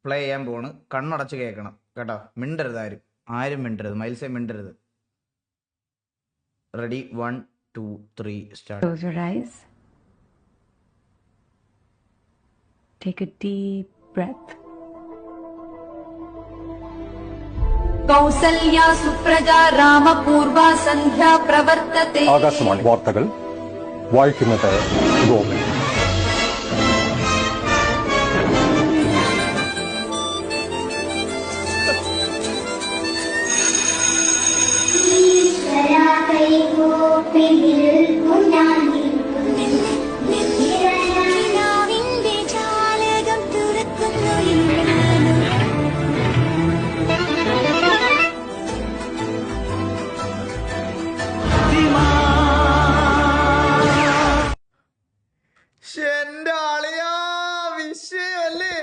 Play ചെയ്യാൻ പോണ്. കണ്ണടച്ച് കേൾക്കണം കേട്ടോ. മിണ്ടരുത്, ആരും മിണ്ടരുത്. മൈൽസേ മിണ്ടരുത്. Ready, 1 2 3 start. Close your eyes. Take a deep breath. കൗസല്യാ സുപ്രജാ രാമപൂർവാ സന്ധ്യാ പ്രവർത്തത്തെ. ആകാശവാണി വാർത്തകൾ വായിക്കുന്നത് ഗോപൻ. എന്റെ ആളിയാ വിഷയല്ലേ.